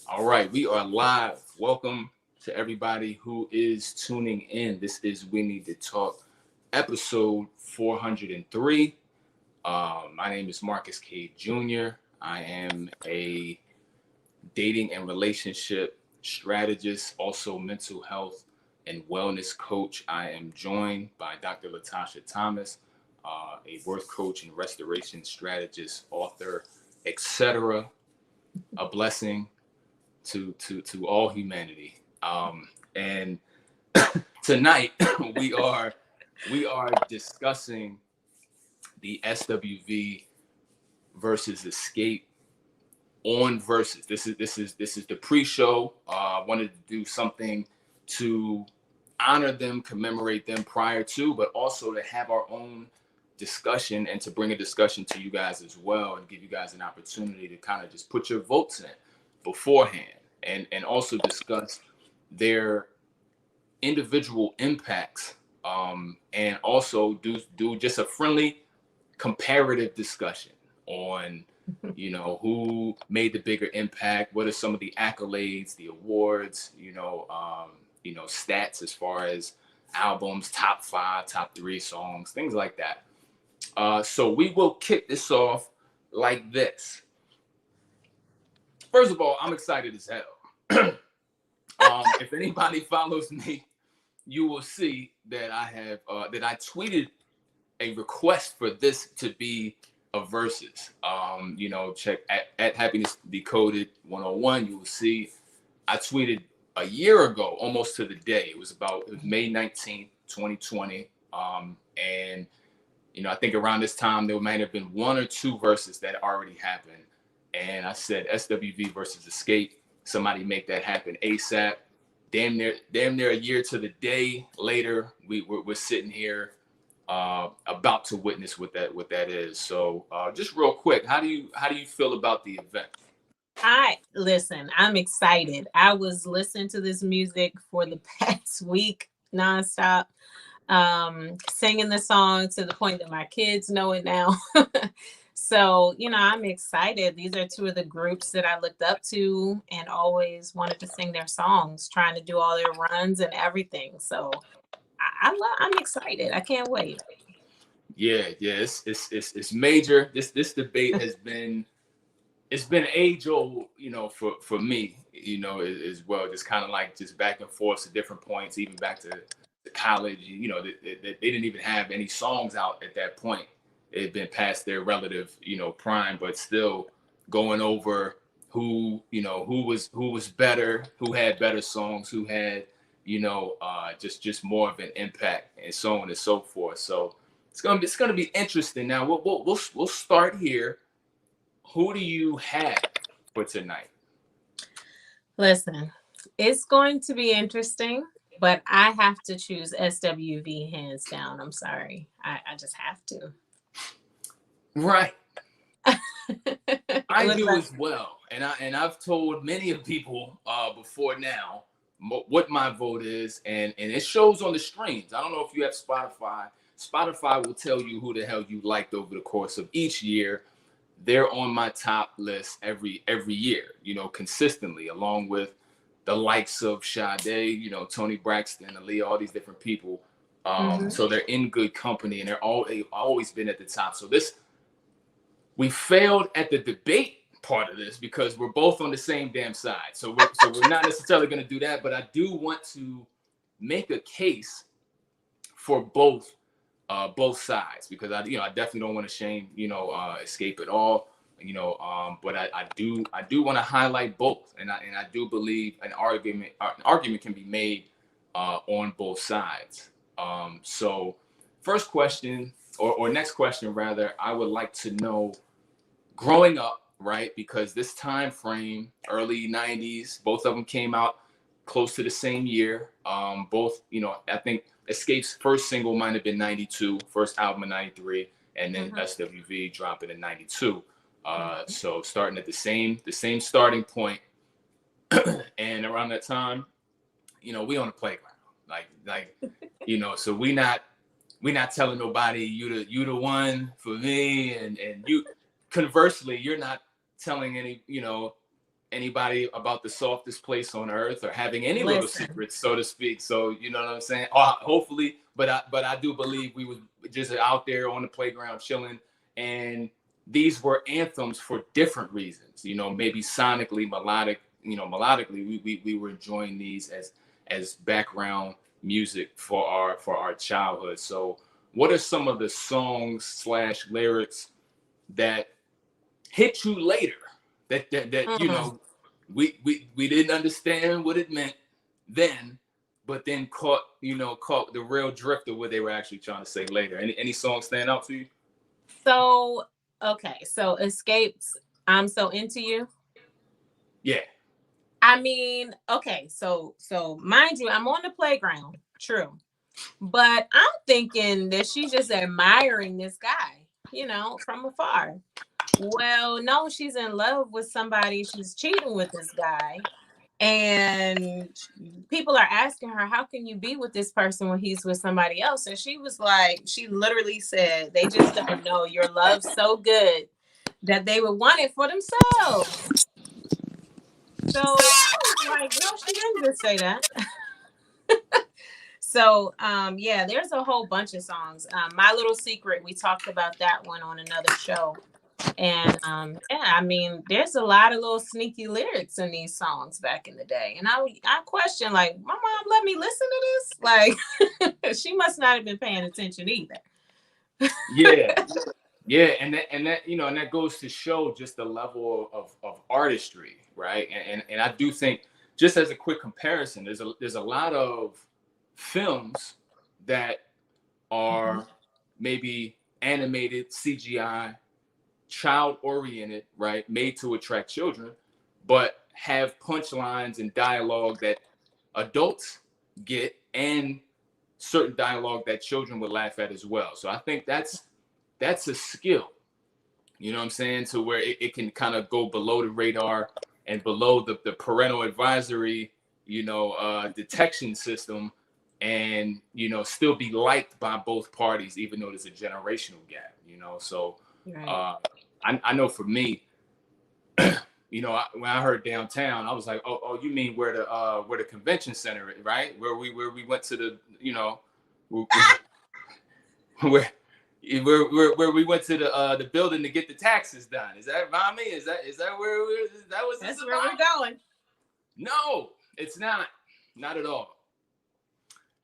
All right, we are live. Welcome to everybody who is tuning in. This is We Need to Talk, episode 403. My name is Marcus K. Jr. I am a dating and relationship strategist, also mental health and wellness coach. I am joined by Dr. Latasha Thomas, a birth coach and restoration strategist, author, etc. A blessing to all humanity. And tonight we are discussing the SWV versus Escape on Versus. This is the pre-show. I wanted to do something to honor them, commemorate them prior to, but also to have our own discussion and to bring a discussion to you guys as well and give you guys an opportunity to kind of just put your votes in beforehand and also discuss their individual impacts, and also do just a friendly comparative discussion on who made the bigger impact, what are some of the accolades, the awards, stats as far as albums, top 5, top 3 songs, things like that. So we will kick this off like this. First of all, I'm excited as hell. If anybody follows me, you will see that I tweeted a request for this to be a versus. Check at Happiness Decoded 101. You will see I tweeted a year ago, almost to the day. It was May 19th, 2020. And I think around this time there might have been 1 or 2 verses that already happened. And I said SWV versus Escape. Somebody make that happen ASAP. Damn near a year to the day later, we're sitting here about to witness what that is. So just real quick, how do you feel about the event? I'm excited. I was listening to this music for the past week nonstop, singing the song to the point that my kids know it now. So, I'm excited. These are 2 of the groups that I looked up to and always wanted to sing their songs, trying to do all their runs and everything. So I'm excited. I can't wait. Yeah, it's major. This debate has been age old, for me, as well. Just kind of like just back and forth to different points, even back to college. They didn't even have any songs out at that point. It had been past their relative, prime, but still going over who was better, who had better songs, who had, just more of an impact, and so on and so forth. So it's gonna be interesting. Now we'll start here. Who do you have for tonight? Listen, it's going to be interesting, but I have to choose SWV hands down. I'm sorry. I just have to. Right. I do as well. And I've told many of people before now what my vote is, and it shows on the streams. I don't know if you have Spotify. Spotify will tell you who the hell you liked over the course of each year. They're on my top list every year, consistently, along with the likes of Sade, Tony Braxton, Aaliyah, all these different people. So they're in good company, and they've always been at the top. So we failed at the debate part of this because we're both on the same damn side. So we're not necessarily going to do that, but I do want to make a case for both sides, because I definitely don't want to shame Escape at all, but I do want to highlight both, and I do believe an argument can be made on both sides. So first question, or next question rather, I would like to know, growing up, right, because this time frame, early 90s, both of them came out close to the same year. Both, I think Escape's first single might have been 92, first album in 93, and then SWV dropping in 92. So starting at the same starting point. And around that time, we on the playground, like so we not telling nobody you the one for me, and you, conversely, you're not telling anybody about the softest place on earth or having any little Listen. secrets, so to speak. So you know what I'm saying? Hopefully, but I do believe we was just out there on the playground chilling, and these were anthems for different reasons. You know, maybe sonically, melodically, we were enjoying these as background music for our childhood. So, what are some of the songs slash lyrics that hit you later that you know we didn't understand what it meant then, but then caught the real drift of what they were actually trying to say later? Any songs stand out to you? So, okay, so Escapes, I'm So Into You. Yeah. I mean, okay, so mind you, I'm on the playground, true. But I'm thinking that she's just admiring this guy, from afar. Well, no, she's in love with somebody. She's cheating with this guy. And people are asking her, how can you be with this person when he's with somebody else? And she was like, she literally said, they just don't know your love's so good that they would want it for themselves. So I was like, no, she didn't just say that. So yeah, there's a whole bunch of songs. My Little Secret, we talked about that one on another show. And yeah, I mean, there's a lot of little sneaky lyrics in these songs back in the day. And I question, like, my mom let me listen to this? Like, she must not have been paying attention either. Yeah. Yeah, and that and that goes to show just the level of artistry, right? And I do think, just as a quick comparison, there's a lot of films that are maybe animated, CGI, child oriented, right, made to attract children, but have punchlines and dialogue that adults get, and certain dialogue that children would laugh at as well. So I think that's a skill, you know what I'm saying, to where it can kind of go below the radar and below the parental advisory, detection system, and still be liked by both parties, even though there's a generational gap. So Right. I know for me, when I heard downtown, I was like, oh, you mean where the convention center is, right? Where we went to the, where where we went to the building to get the taxes done. Is that, mommy? Is that where that was? That's where we're going. No, it's not at all.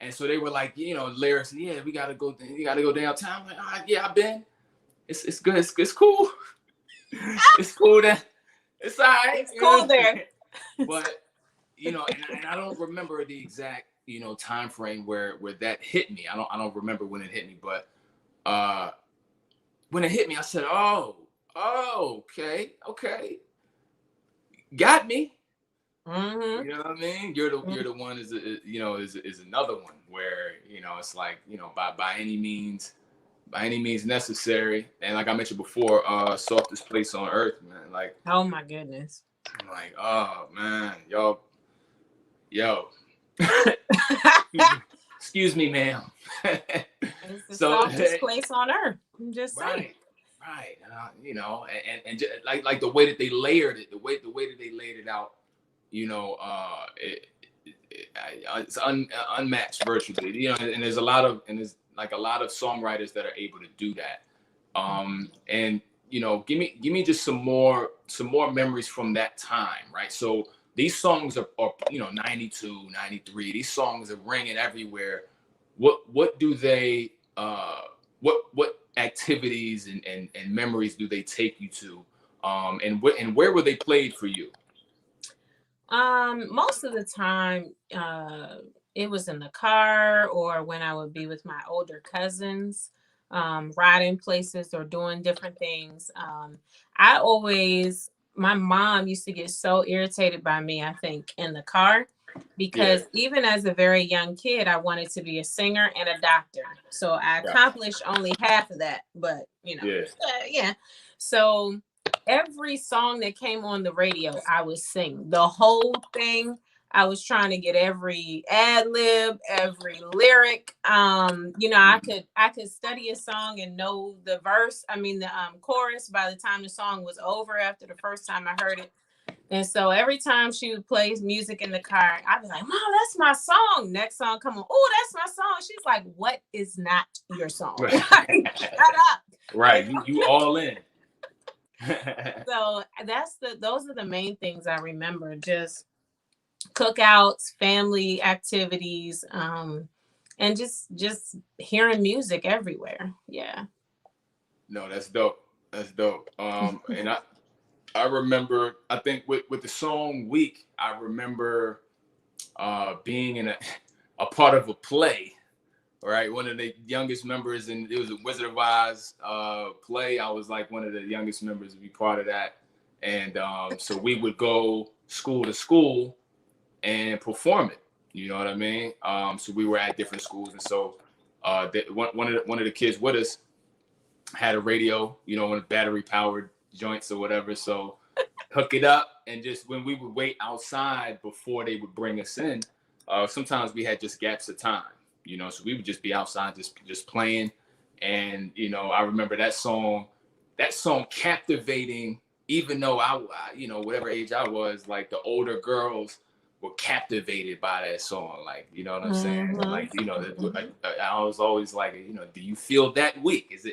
And so they were like, lyrics, yeah, we gotta go downtown. I'm like, yeah, I've been. It's good. It's cool. It's cool. It's all right. It's cool there. But and I don't remember the exact time frame where that hit me. I don't remember when it hit me, but when it hit me, I said, oh, okay, got me. Mm-hmm. You know what I mean? You're the one is another one where it's like by any means necessary. And like I mentioned before, softest place on earth, man. Like, oh my goodness. I'm like, oh man, yo. Excuse me, ma'am. It's the softest place on earth. I'm just saying. Right. And just, like the way that they layered it, the way that they laid it out, it's unmatched virtually. And there's a lot of songwriters that are able to do that. And give me just some more memories from that time, right? So these songs are 92, 93. These songs are ringing everywhere. What do they what activities and memories do they take you to? And where were they played for you? Most of the time, it was in the car or when I would be with my older cousins, riding places or doing different things. My mom used to get so irritated by me, I think, in the car, because even as a very young kid, I wanted to be a singer and a doctor. So I accomplished only half of that, but yeah. So every song that came on the radio, I would sing the whole thing. I was trying to get every ad lib, every lyric. I could study a song and know the chorus by the time the song was over after the first time I heard it. And so every time she would play music in the car, I'd be like, Mom, that's my song. Next song, come on. Oh, that's my song. She's like, what is not your song? Shut up. Right. You all in. So those are the main things I remember. Just cookouts, family activities, and just hearing music everywhere. Yeah. No, that's dope. That's dope. And I remember, I think with the song Week, I remember being in a part of a play, right? One of the youngest members, and it was a Wizard of Oz play. I was like one of the youngest members to be part of that. And so we would go school to school and perform it. You know what I mean? So we were at different schools. And so one of the kids with us had a radio, you know, one of battery powered joints or whatever. So hook it up, and just when we would wait outside before they would bring us in, sometimes we had just gaps of time, you know, so we would just be outside just playing. And you know, I remember that song captivating, even though I you know, whatever age I was, like the older girls were captivated by that song, like, you know what I'm saying? Mhm. Like, you know, I was always like, you know, do you feel that weak? Is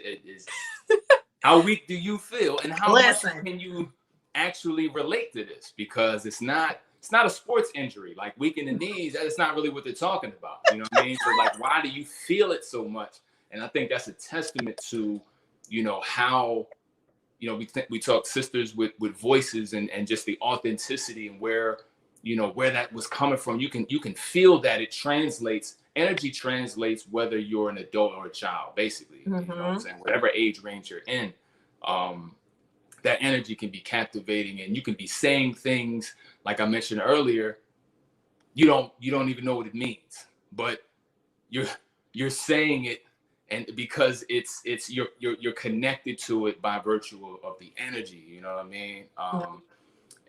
how weak do you feel, and how much can you actually relate to this? Because it's not a sports injury, like weak in the knees. That's not really what they're talking about. You know what I mean? So like, why do you feel it so much? And I think that's a testament to, you know, how, you know, we talk sisters with voices, and just the authenticity, and where, you know, where that was coming from. You can feel that it translates. Energy translates whether you're an adult or a child, basically. You know what I'm saying? Whatever age range you're in, that energy can be captivating, and you can be saying things, like I mentioned earlier, you don't even know what it means, but you're saying it, and because it's you're connected to it by virtue of the energy. You know what I mean?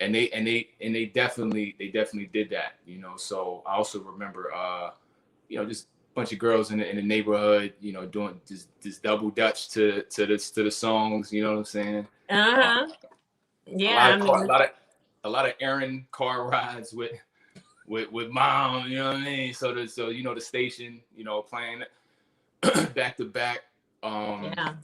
And they definitely did that. You know, so I also remember, you know, just a bunch of girls in the neighborhood, you know, doing this double dutch to the songs. You know what I'm saying? Yeah, A lot of errand car rides with mom. You know what I mean? So you know, the station, you know, playing back to back. Yeah.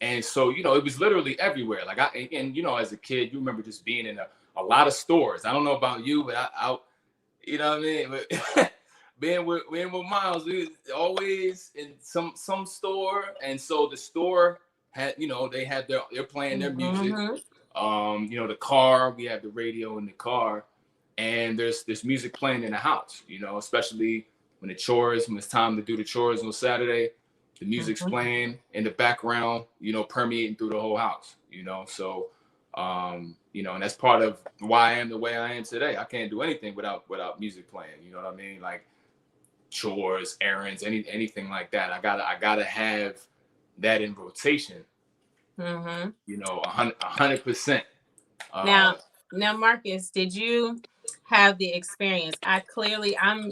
And so, you know, it was literally everywhere. Like and you know, as a kid, you remember just being in a lot of stores. I don't know about you, but I you know what I mean? But being with Miles, we was always in some store. And so the store had, you know, they're playing their music. You know, the car, we have the radio in the car, and there's music playing in the house, you know, especially when it's time to do the chores on Saturday. The music's playing in the background, you know, permeating through the whole house, you know. So, you know, and that's part of why I am the way I am today. I can't do anything without music playing, you know what I mean? Like chores, errands, anything like that. I gotta have that in rotation. You know, 100%. Now, Marcus, did you have the experience?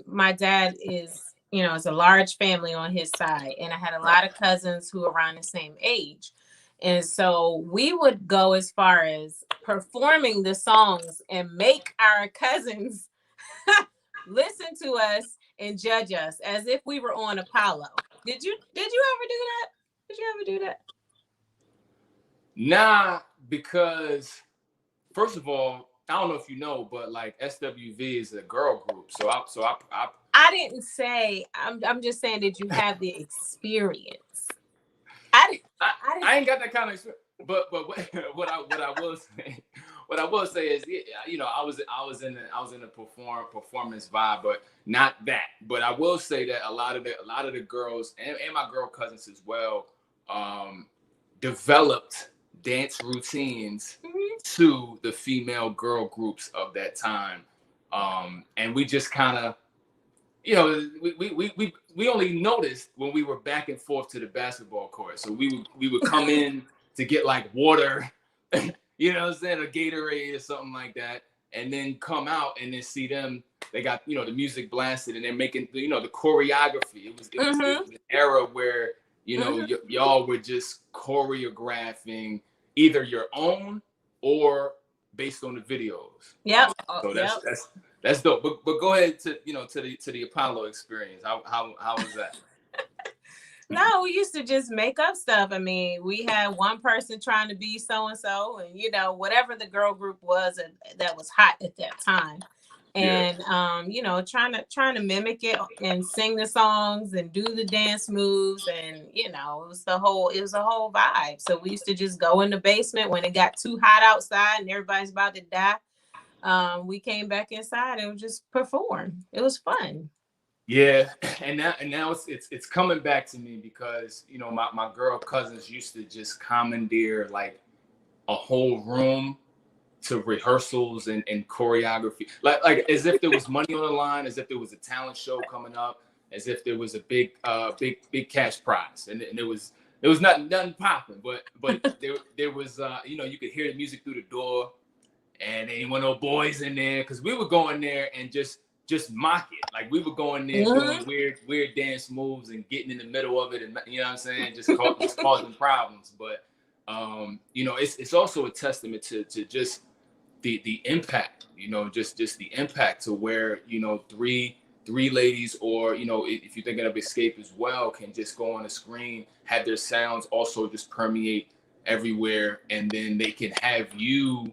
My dad is, you know, it's a large family on his side, and I had a lot of cousins who are around the same age. And so we would go as far as performing the songs and make our cousins listen to us and judge us as if we were on Apollo. Did you ever do that? Did you ever do that? Nah, because first of all, I don't know if you know, but like SWV is a girl group. So I didn't say. I'm just saying, did you have the experience? I ain't got that kind of experience. But what I will say is, you know, I was in the performance vibe, but not that. But I will say that a lot of the girls and my girl cousins as well developed dance routines to the female girl groups of that time, and we just kind of, you know, we only noticed when we were back and forth to the basketball court. So we would come in to get like water, you know what I'm saying, a Gatorade or something like that, and then come out and then see them. They got, you know, the music blasted, and they're making, you know, the choreography. It was an era where, you know, y'all were just choreographing either your own or based on the videos. Yep. So Yep. that's dope. But go ahead to the Apollo experience. How was that? No, we used to just make up stuff. I mean, we had one person trying to be so and so, and you know, whatever the girl group was that was hot at that time. And you know, trying to mimic it and sing the songs and do the dance moves, and you know, it was a whole vibe. So we used to just go in the basement when it got too hot outside and everybody's about to die. We came back inside and just perform. It was fun. Yeah, and now it's coming back to me because you know my girl cousins used to just commandeer like a whole room to rehearsals and choreography, like as if there was money on the line, as if there was a talent show coming up, as if there was a big cash prize, and there was nothing popping, but there was you know, you could hear the music through the door, and there ain't no boys in there because we would go in there and just mock it. Like we would go in there doing weird dance moves and getting in the middle of it, and you know what I'm saying, just causing problems. But you know, it's also a testament to just the impact, you know, just the impact to where, you know, three ladies, or you know, if you're thinking of XSCAPE as well, can just go on the screen, have their sounds also just permeate everywhere, and then they can have you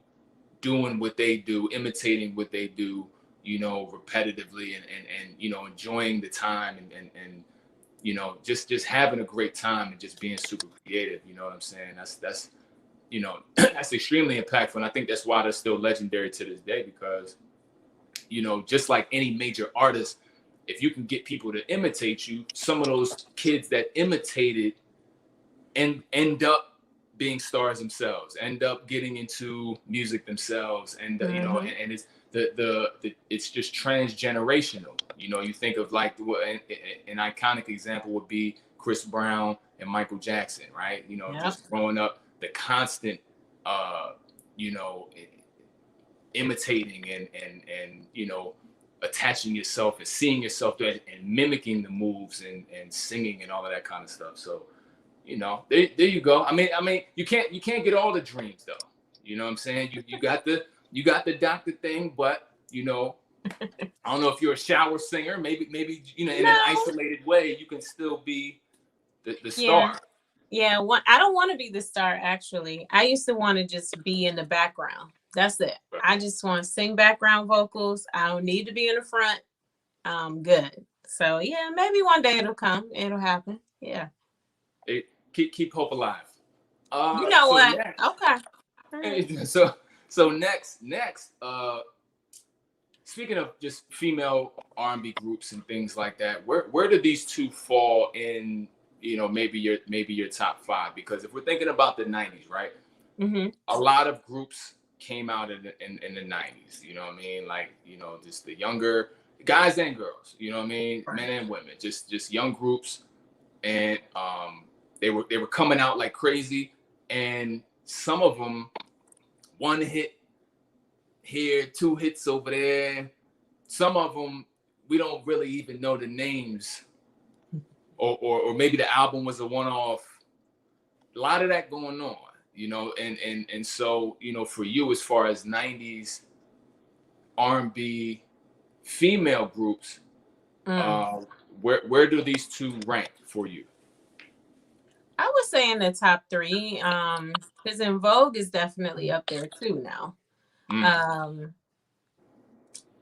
doing what they do, imitating what they do, you know, repetitively, and you know, enjoying the time, and you know, just having a great time and just being super creative. You know what I'm saying? That's you know, that's extremely impactful, and I think that's why they're still legendary to this day, because you know, just like any major artist, if you can get people to imitate you, some of those kids that imitated and end up being stars themselves, end up getting into music themselves, and you know, and it's it's just transgenerational. You know, you think of like an iconic example would be Chris Brown and Michael Jackson, right? You know, just growing up, the constant, you know, imitating and you know, attaching yourself and seeing yourself there and mimicking the moves and singing and all of that kind of stuff. So, you know, there you go. I mean, you can't get all the dreams though. You know what I'm saying? You got the doctor thing, but you know, I don't know if you're a shower singer. Maybe you know, in an isolated way, you can still be the star. Yeah, I don't want to be the star, actually. I used to want to just be in the background. That's it. I just want to sing background vocals. I don't need to be in the front. I'm good. So yeah, maybe one day it'll come. It'll happen. Yeah. Keep hope alive. You know what? Next, okay. So next, speaking of just female R&B groups and things like that, where do these two fall in? You know, maybe your top five, because if we're thinking about the 90s, right? A lot of groups came out in the 90s. You know what I mean? Like, you know, just the younger guys and girls. You know what I mean? Men and women, just young groups, and they were coming out like crazy, and some of them, one hit here, two hits over there. Some of them we don't really even know the names. Or maybe the album was a one-off. A lot of that going on, you know, and so, you know, for you, as far as 90s R&B female groups, where do these two rank for you? I would say in the top three, because En Vogue is definitely up there too now.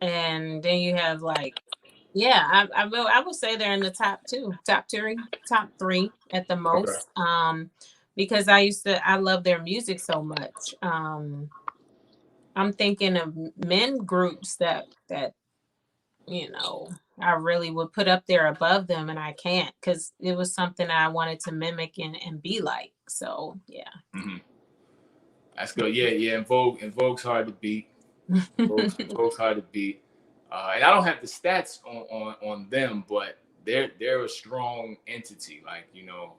And then you have like, yeah, I would say they're in the top three at the most. Okay. Because I love their music so much. I'm thinking of men groups that you know, I really would put up there above them, and I can't, because it was something I wanted to mimic and be like. So yeah. That's good. Yeah. En Vogue's hard to beat. Vogue's hard to beat. And I don't have the stats on them, but they're a strong entity. Like, you know,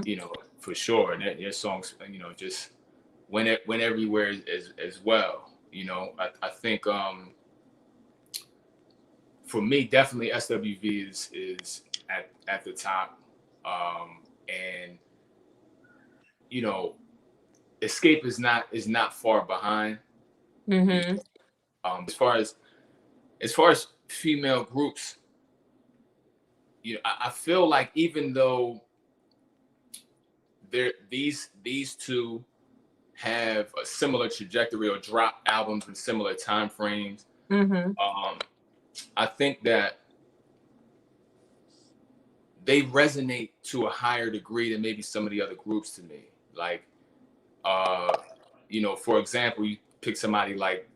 you know, for sure. And their songs, you know, just went everywhere as well. You know, I think for me, definitely SWV is at the top. And you know, Escape is not far behind. Mm-hmm. As far as female groups, I feel like even though these two have a similar trajectory or drop albums in similar time frames, Mm-hmm. I think that they resonate to a higher degree than maybe some of the other groups to me. Like, for example, you pick somebody like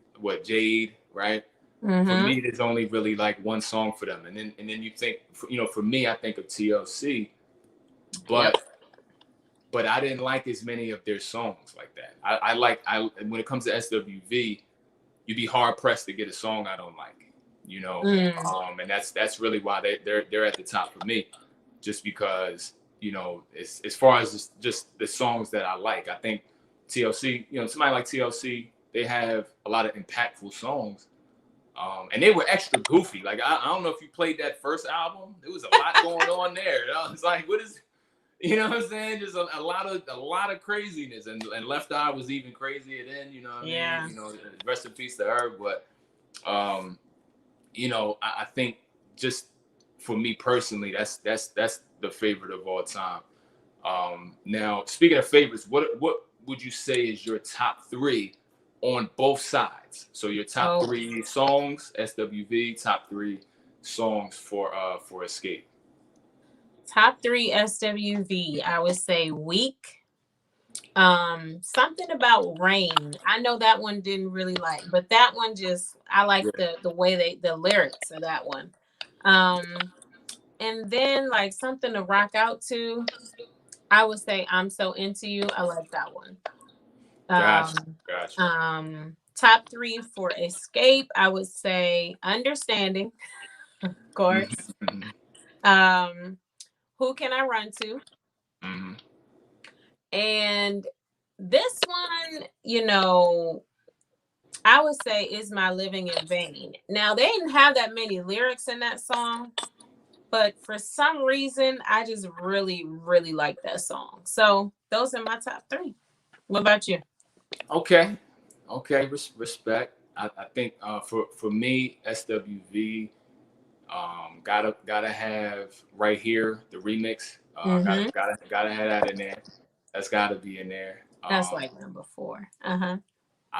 Jade, right? For Mm-hmm. me, there's only really like one song for them, and then you think, for me, I think of TLC, Yep. but I didn't like as many of their songs like that. When it comes to SWV, you'd be hard pressed to get a song I don't like, and that's really why they're at the top for me, just because as far as just the songs that I like. I think TLC, somebody like TLC, they have a lot of impactful songs, and they were extra goofy. Like I don't know if you played that first album, there was a lot going on there. I was like, what is, what I'm saying? Just a lot of craziness, and Left Eye was even crazier then. You know what I mean? Rest in peace to her. But I think just for me personally, that's the favorite of all time. Now, speaking of favorites, what would you say is your top three on both sides? So your top three songs, SWV, top three songs for Escape. Top three SWV, I would say Weak. Something about Rain. I know that one didn't really like, but that one I like the way the lyrics of that one. And then like something to rock out to, I would say I'm So Into You. I like that one. Gotcha. Top three for Escape, I would say Understanding, of course. Who Can I Run To? Mm-hmm. And this one, I would say Is My Living in Vain. Now, they didn't have that many lyrics in that song, but for some reason, I just really, really like that song. So those are my top three. What about you? Okay. Respect. I think for me, SWV, gotta have Right Here, the remix. Gotta have that in there. That's gotta be in there. That's like number 4. I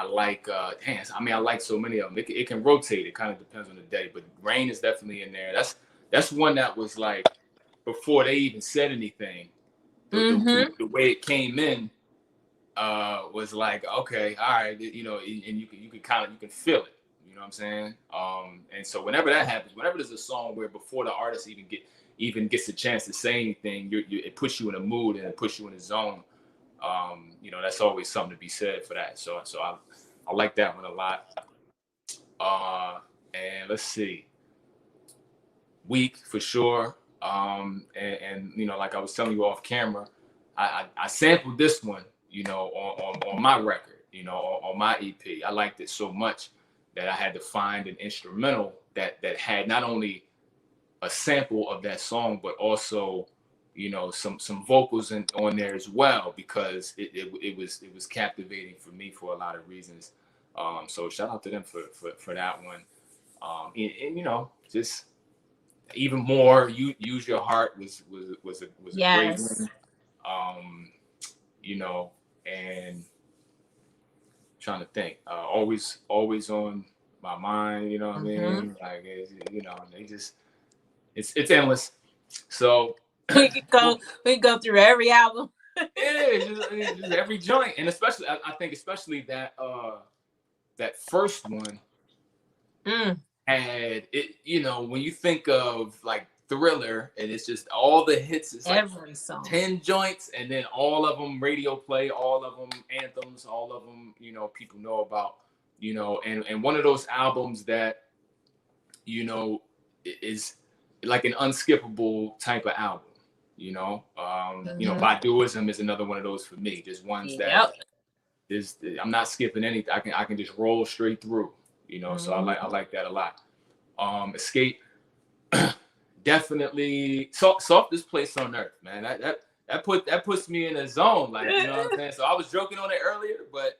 like I like so many of them. It can rotate. It kind of depends on the day, but Rain is definitely in there. That's one that was like before they even said anything. The way it came in was like, okay, all right, and you can feel it. You know what I'm saying? And so whenever that happens, whenever there's a song where before the artist even gets a chance to say anything, it puts you in a mood and it puts you in a zone. That's always something to be said for that. So I like that one a lot. And let's see, Weak for sure. And like I was telling you off camera, I sampled this one, on my record, on my EP. I liked it so much that I had to find an instrumental that had not only a sample of that song, but also, some vocals on there as well, because it was captivating for me for a lot of reasons. So shout out to them for that one. And just even more, Use Your Heart was a great one. And trying to think, always on my mind, what I mean? Like, they just, it's endless. So we could go through every album. just every joint, and especially I think especially that first one had it. When you think of like Thriller, and it's just all the hits. It's like every song, 10 joints, and then all of them radio play, all of them anthems, all of them people know about. And one of those albums that is like an unskippable type of album. Baduism is another one of those for me. Just ones that I'm not skipping anything. I can just roll straight through. So I like that a lot. Escape, definitely softest place on earth, man. that puts me in a zone, like, you know what I'm saying? So I was joking on it earlier, but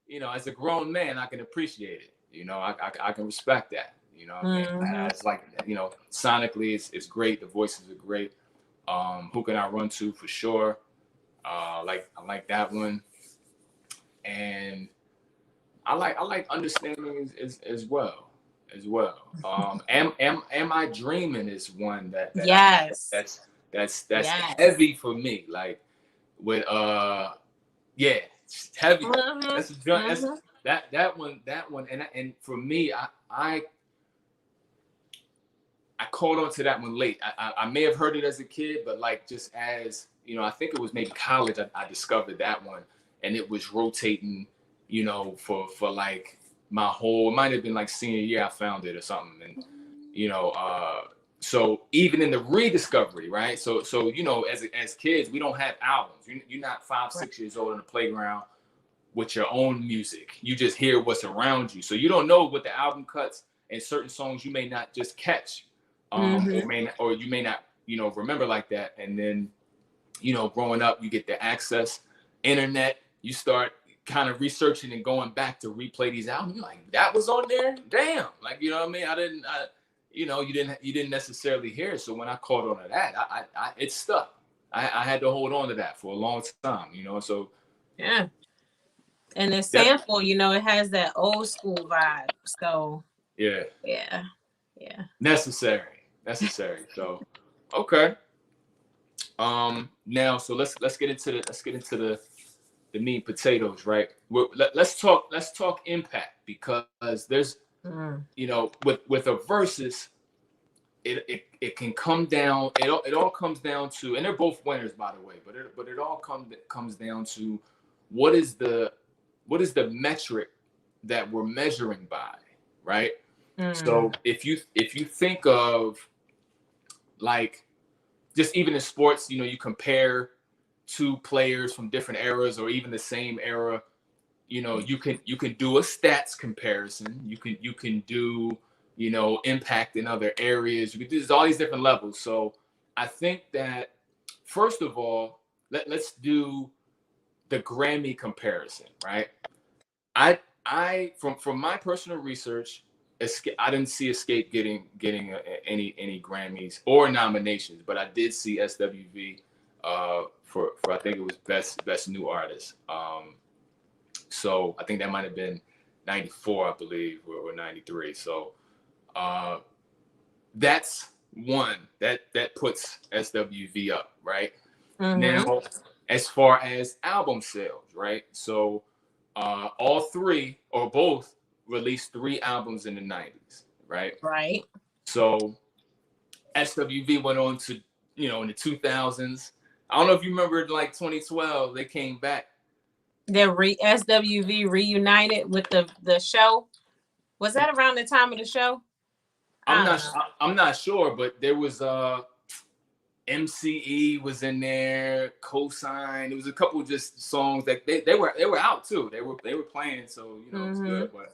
you know, as a grown man, I can appreciate it. You know, I can respect that. You know what I mean? It's like, you know, sonically it's great. The voices are great. Who Can I Run To for sure. I like that one. And I like Understanding as well. Am I Dreaming is one that yes. That's yes. heavy for me. Like with yeah, it's heavy. That's that one and for me, I caught on to that one late. I may have heard it as a kid, but like just as you know, I think it was maybe college. I discovered that one, and it was rotating. You know, for like my whole. It might have been like senior year. I found it or something, and you know, so even in the rediscovery, right? So you know, as kids, we don't have albums. You're not 5, 6 years old in the playground with your own music. You just hear what's around you. So you don't know what the album cuts and certain songs you may not just catch, or you may not, you know, remember like that. And then, you know, growing up, you get the access, internet. You start kind of researching and going back to replay these albums. You're like, that was on there. Damn, like you know what I mean. You know, you didn't necessarily hear it. So when I caught on to that, it stuck. I had to hold on to that for a long time. You know, so yeah. And the sample, you know, it has that old school vibe. So yeah. Necessary. So okay. Now so let's get into the meat and potatoes, right? Let's talk impact, because there's you know, with a versus, it can come down. It all comes down to, and they're both winners, by the way. But it all comes down to what is the metric that we're measuring by, right? So if you think of like just even in sports, you know, you compare two players from different eras or even the same era. You know, you can do a stats comparison. You can do, you know, impact in other areas. You can do all these different levels. So I think that first of all, let's do the Grammy comparison, right? I from my personal research, I didn't see XSCAPE getting any Grammys or nominations, but I did see SWV for I think it was best new artist. So I think that might have been 94, I believe, or 93. So that's one that puts SWV up, right? Now, as far as album sales, right? So all three or both released 3 albums in the 90s, right? Right. So SWV went on to, you know, in the 2000s. I don't know if you remember, like 2012, they came back. SWV reunited with the show. Was that around the time of the show? I'm not sure, but there was MCE was in there, Cosign. There was a couple of just songs that they were out too. They were playing, so you know it was good. But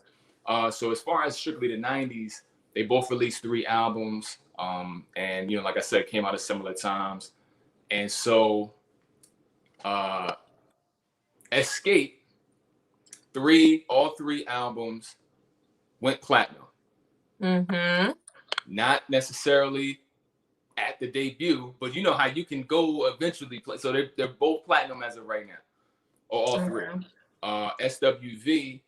so as far as strictly the 90s, they both released 3 albums. And you know, like I said, came out at similar times. And so XSCAPE, all 3 albums went platinum. Not necessarily at the debut, but you know how you can go eventually play. So they're both platinum as of right now, or all 3. SWV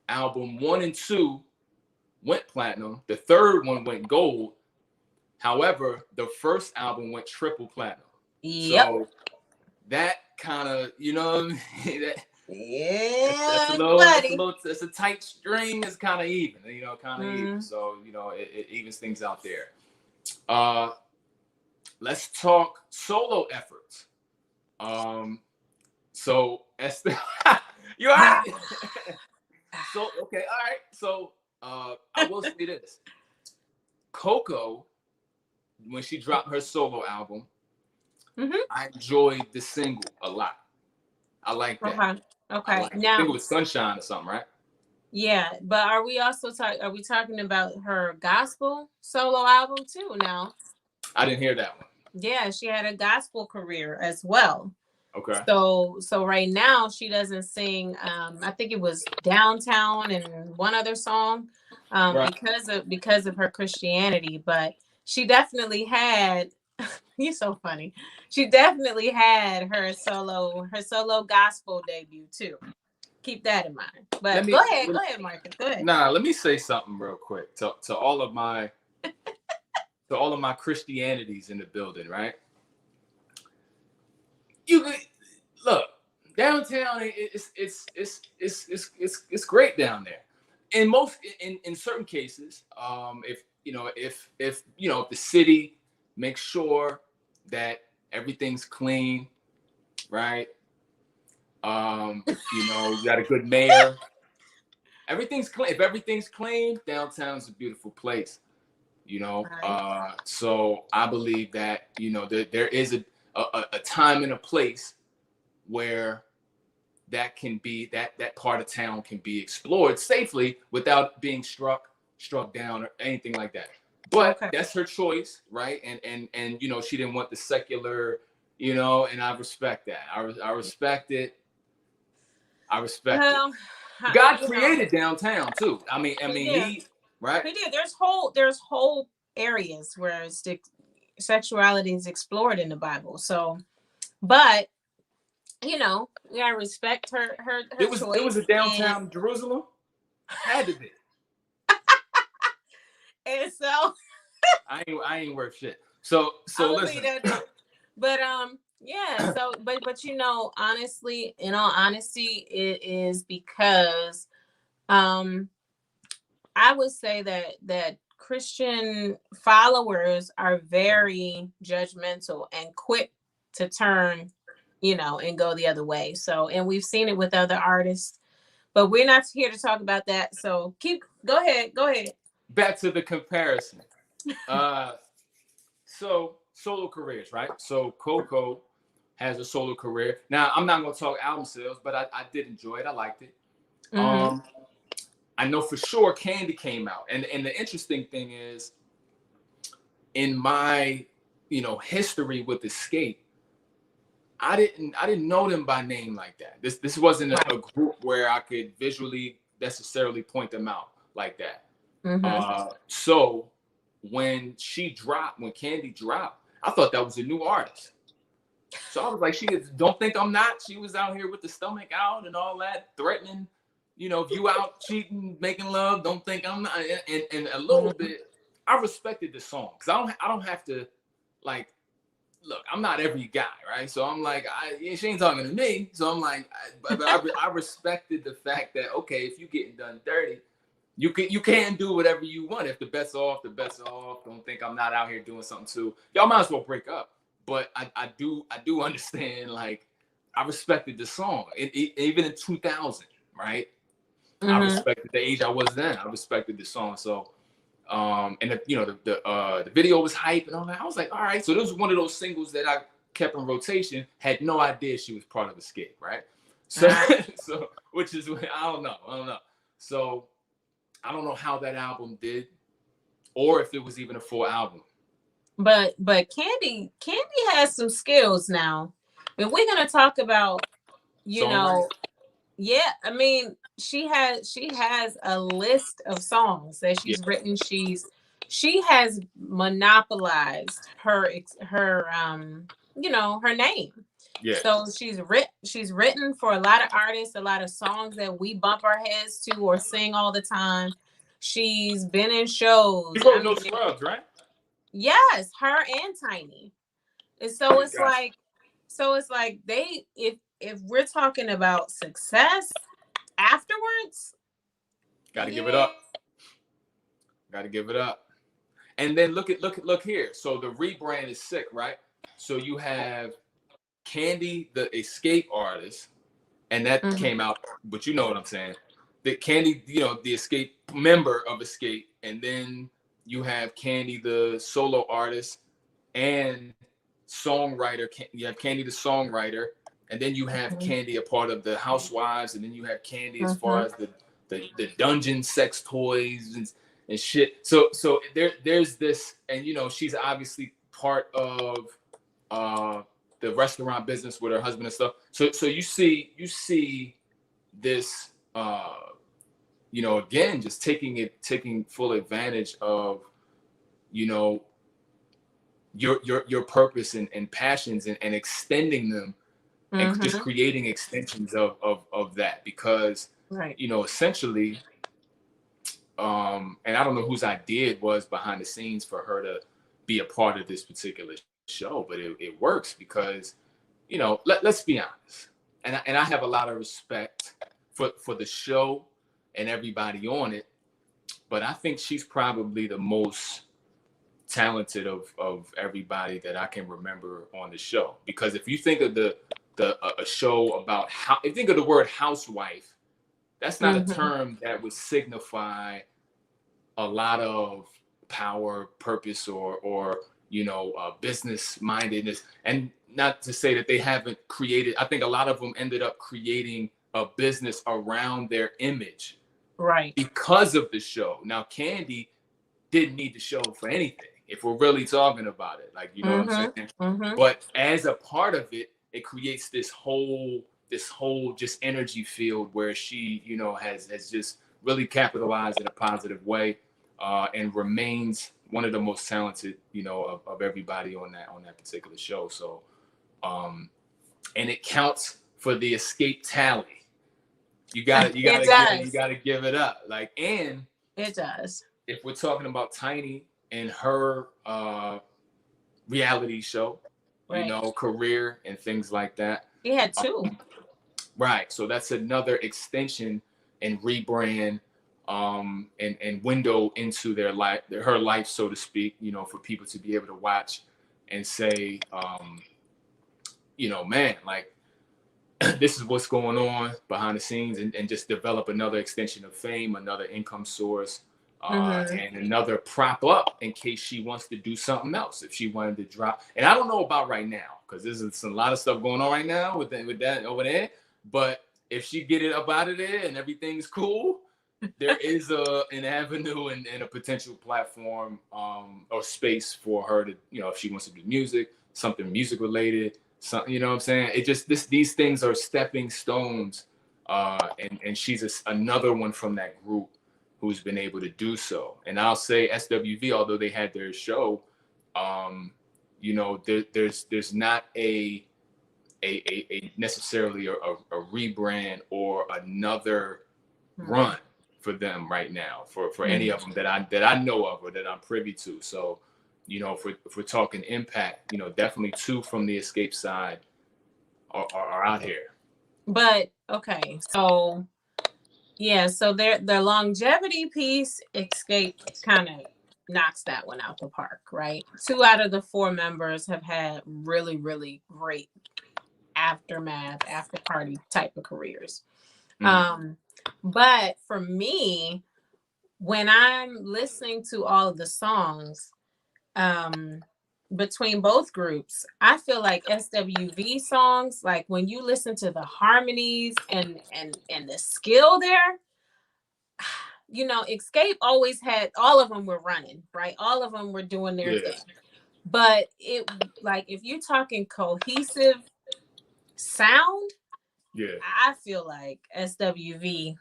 album 1 and 2 went platinum. The third one went gold. However, the first album went triple platinum. Yep. So that kind of, you know what I mean? That's a tight string. It's kind of even, you know, even. So, you know, it evens things out there. Let's talk solo efforts. So you all right? So okay, all right. So I will say this: Coco, when she dropped her solo album, I enjoyed the single a lot. I like that. Okay. Now, I think it was Sunshine or something, right? Yeah, but are we talking about her gospel solo album too now? I didn't hear that one. Yeah, she had a gospel career as well. Okay. So right now she doesn't sing. I think it was Downtown and one other song, Right. because of her Christianity. But she definitely had. You're so funny. She definitely had her solo gospel debut too. Keep that in mind. Let But me, go ahead, Marcus. Go ahead. nah, let me say something real quick to all of my Christianities in the building, right? You look downtown. It's great down there. In certain cases, if the city makes sure that everything's clean, right? You got a good mayor. Everything's clean. If everything's clean, downtown's a beautiful place. Right. So I believe that there is a time and a place where that part of town can be explored safely without being struck down or anything like that. But Okay. that's her choice, right? And she didn't want the secular, and I respect that. I respect it. I respect it. Well, God you know, created downtown too. he did. he right. He did. There's whole areas where sexuality is explored in the Bible. So, but we gotta respect her It was a choice, downtown Jerusalem. Had to be. and so I ain't worth shit. So I'm gonna leave listen. that. But yeah. So but honestly, in all honesty, it is because um I would say that Christian followers are very judgmental and quick to turn, and go the other way. So, and we've seen it with other artists, but we're not here to talk about that. So, go ahead, go ahead. Back to the comparison. So solo careers, right? So Coco has a solo career. Now I'm not gonna talk album sales, but I did enjoy it. I liked it. Mm-hmm. Um, I know for sure Candy came out, and the interesting thing is, in my history with XSCAPE, I didn't know them by name like that. This wasn't a group where I could visually necessarily point them out like that. Mm-hmm. So when Candy dropped, I thought that was a new artist. So I was like, don't think I'm not. She was out here with the stomach out and all that, threatening, if you out cheating, making love, don't think I'm not. And a little Mm-hmm. bit, I respected the song because I don't have to, like, look, I'm not every guy, right? So I'm like, she ain't talking to me. So I'm like, I respected the fact that, okay, if you getting done dirty, you can do whatever you want. If the bet's off, the bet's off. Don't think I'm not out here doing something too. Y'all might as well break up. But I do understand. Like, I respected the song. Even in 2000, right? I Mm-hmm. respected the age I was then. I respected the song. So, and the video was hype and all that. I was like, all right. So this was one of those singles that I kept in rotation. Had no idea she was part of XSCAPE, right? So, so which is I don't know. So I don't know how that album did, or if it was even a full album. But Candy has some skills now. And we're gonna talk about, you Songwriting. know, yeah, I mean, she has a list of songs that Yeah. she's written. She has monopolized her name. Yeah. So she's written for a lot of artists, a lot of songs that we bump our heads to or sing all the time. She's been in shows. You I wrote No mean, Scrubs, right? yes, her and Tiny. And so it's Gotcha. like, they if we're talking about success afterwards, Got to give it yeah. up. Got to give it up. And then look here. So the rebrand is sick, right? So you have Candy, the XSCAPE artist, and that Mhm. came out. But you know what I'm saying? The Candy, the XSCAPE member of XSCAPE, and then you have Candy, the solo artist and songwriter. You have Candy, the songwriter, and then you have Mhm. Candy, a part of the Housewives, and then you have Candy as far Mhm. as the dungeon sex toys and shit. So there's this, and she's obviously part of the restaurant business with her husband and stuff. So you see this, you know, again, just taking full advantage of, you know, your purpose and passions, and extending them, and just creating extensions of that, because Right. you know, essentially, and I don't know whose idea it was behind the scenes for her to be a part of this particular show, but it works because, you know, let's be honest, and I have a lot of respect for the show and everybody on it, but I think she's probably the most talented of everybody that I can remember on the show. Because if you think of a show about how, if you think of the word housewife, that's not a term that would signify a lot of power, purpose, or you know, business mindedness. And not to say that they haven't created. I think a lot of them ended up creating a business around their image, right, because of the show. Now, Candy didn't need the show for anything, if we're really talking about it, like, you know what I'm saying. But as a part of it, it creates this whole just energy field where she, you know, has just really capitalized in a positive way, and remains one of the most talented, you know, of everybody on that particular show. So, and it counts for the escape tally. You gotta give it up. Like, and it does. If we're talking about Tiny and her reality show, you know, career and things like that. He had two. Right. So that's another extension and rebrand, and window into their life, her life, so to speak, you know, for people to be able to watch and say, you know, man, like, this is what's going on behind the scenes, and just develop another extension of fame, another income source, and another prop up in case she wants to do something else. If she wanted to drop, and I don't know about right now, because there's a lot of stuff going on right now with that over there. But if she get it up out of there and everything's cool, there is an avenue and a potential platform, or space for her to, you know, if she wants to do music, something music related, something, you know what I'm saying? It just, these things are stepping stones, and she's another one from that group who's been able to do so. And I'll say SWV, although they had their show, you know, there's not a necessarily a rebrand or another run for them right now, for any of them that I know of or that I'm privy to. So, you know, if we're talking impact, you know, definitely two from the Escape side are out here. But okay, so yeah, so their longevity piece, Escape kind of knocks that one out the park, right? 2 out of the 4 members have had really, really great aftermath, after party type of careers. But for me, when I'm listening to all of the songs, between both groups, I feel like SWV songs, like when you listen to the harmonies and the skill there, you know, Escape always had, all of them were running, right? All of them were doing their thing. But it, like, if you're talking cohesive sound, I feel like SWV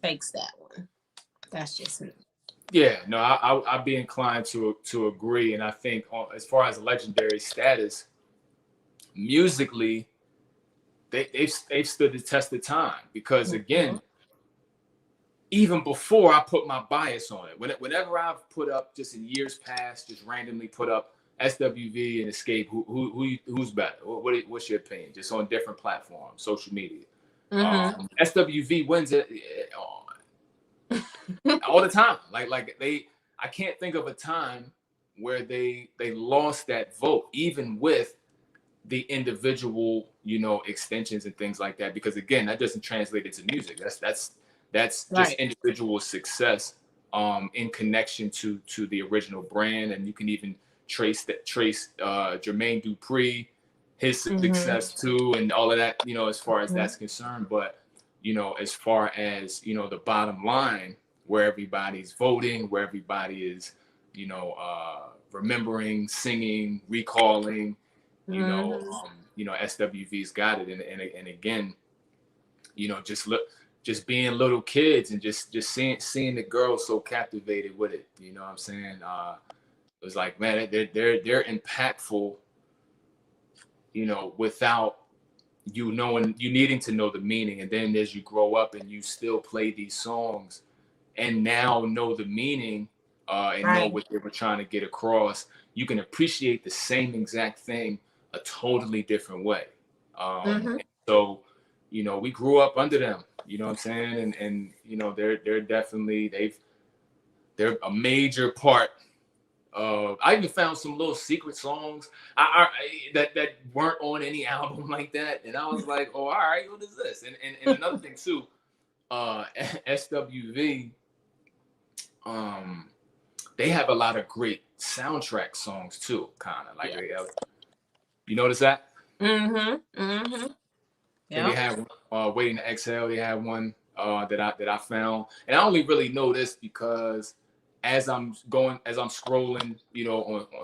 fakes that one. That's just me. Yeah, no, I'd be inclined to agree. And I think, as far as legendary status, musically, they've stood the test of time, because again, even before I put my bias on it, whenever I've put up, just in years past, just randomly put up SWV and Escape, who's better? What's your opinion? Just on different platforms, social media. SWV wins it all the time. Like I can't think of a time where they lost that vote, even with the individual, you know, extensions and things like that. Because again, that doesn't translate into music. That's just individual success, in connection to the original brand. And you can even trace Jermaine Dupri, his success too, and all of that, you know, as far as that's concerned. But, you know, as far as, you know, the bottom line, where everybody's voting, where everybody is, you know, remembering, singing, recalling, SWV's got it, and again, just being little kids and just seeing the girls so captivated with it. You know what I'm saying? It was like, man, they're impactful. Without you needing to know the meaning, and then as you grow up and you still play these songs, and now know the meaning, and know what they were trying to get across, you can appreciate the same exact thing a totally different way. So, we grew up under them. You know what I'm saying? And they're definitely they're a major part. I even found some little secret songs that weren't on any album like that, and I was like, oh, all right, what is this? And another thing too, SWV, they have a lot of great soundtrack songs too, kind of like you notice that? Yeah. They had Waiting to Exhale. They had one that I found, and I only really know this because as I'm scrolling, on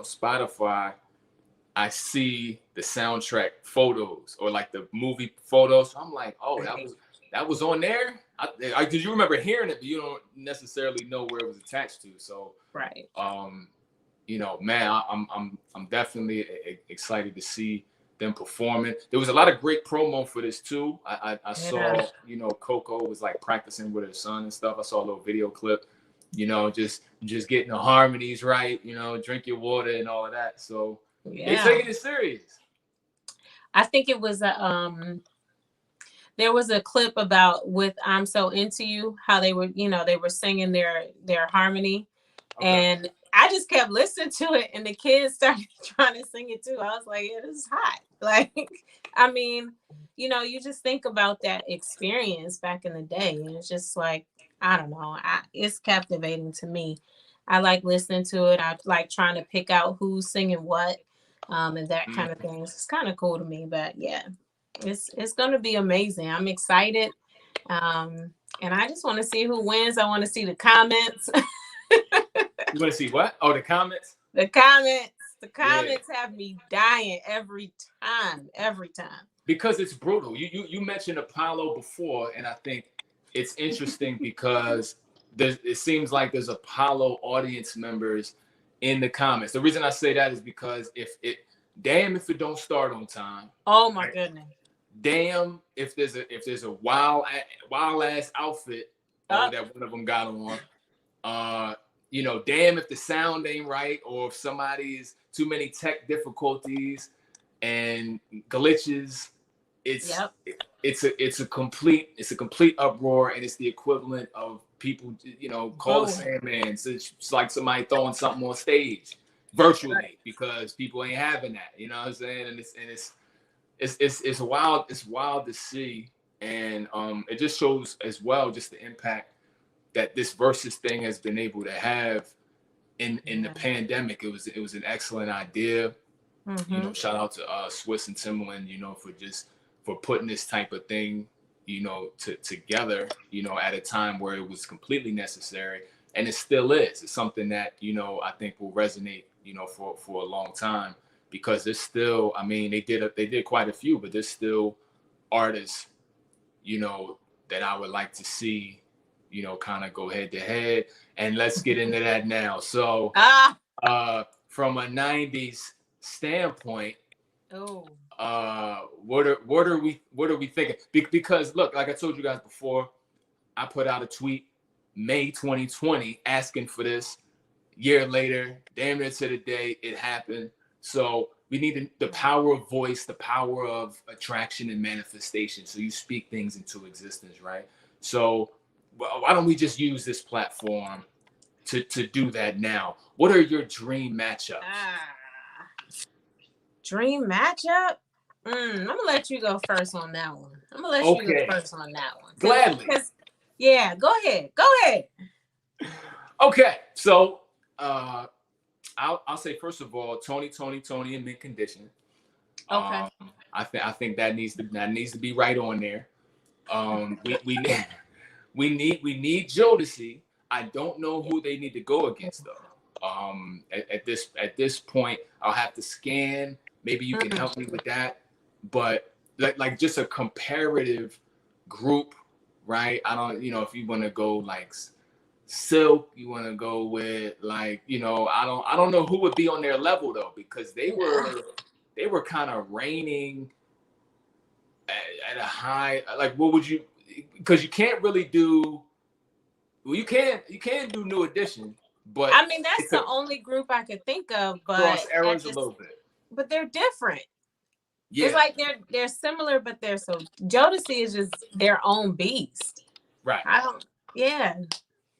Spotify, I see the soundtrack photos or like the movie photos. So I'm like, oh, that was on there. Because you remember hearing it, but you don't necessarily know where it was attached to. So man, I'm definitely excited to see them performing. There was a lot of great promo for this too. I saw, Coco was like practicing with her son and stuff. I saw a little video clip, just getting the harmonies right, drink your water and all of that. So they taking it serious. I think it was there was a clip about with I'm So Into You, how they were, they were singing their harmony. And I just kept listening to it, and the kids started trying to sing it too. I was like, yeah, this is hot. Like, I mean, you just think about that experience back in the day, and it's just like, I don't know, it's captivating to me. I like listening to it. I like trying to pick out who's singing what, and that kind of thing. It's kind of cool to me, but yeah, it's going to be amazing. I'm excited. And I just want to see who wins. I want to see the comments. You want to see what? Oh, the comments? The comments have me dying every time. Because it's brutal. You mentioned Apollo before, and I think it's interesting because it seems like there's Apollo audience members in the comments. The reason I say that is because damn if it don't start on time. Oh my goodness. Damn if there's a wild ass outfit that one of them got on. Damn if the sound ain't right, or if somebody's too many tech difficulties and glitches. It's a complete uproar, and it's the equivalent of people, call the Sandman. So it's like somebody throwing something on stage virtually because people ain't having that. You know what I'm saying? And it's wild. It's wild to see, and it just shows as well just the impact that this versus thing has been able to have in the pandemic. It was an excellent idea. Shout out to Swiss and Timbaland, for putting this type of thing, together, at a time where it was completely necessary, and it still is. It's something that I think will resonate, for a long time, because there's still, I mean, they did quite a few, but there's still artists, that I would like to see, kind of go head to head. And let's get into that now. So from a 90s standpoint, what are we thinking? Because look, like I told you guys before, I put out a tweet May 2020 asking for this. Year later, damn near to the day, it happened. So we need the power of voice, the power of attraction and manifestation. So you speak things into existence, right? So why don't we just use this platform to do that now? What are your dream matchups? Dream matchup? I'm gonna let you go first on that one. Gladly. Yeah, go ahead. Okay, so I'll say first of all, Tony in mint condition. Okay. I think that needs to be right on there. We need Jodeci. I don't know who they need to go against though. At this point, I'll have to scan maybe you can help me with that. But like just a comparative group, right? I don't, if you want to go like Silk, you want to go with like, I don't know who would be on their level though, because they were kind of reigning at a high. Like, what would you? Because you can't really do. Well, you can do New Edition, but I mean that's the only group I could think of. But cross eras a little bit. But they're different. Yeah. It's like they're similar, but they're so Jodeci is just their own beast. Right. Yeah.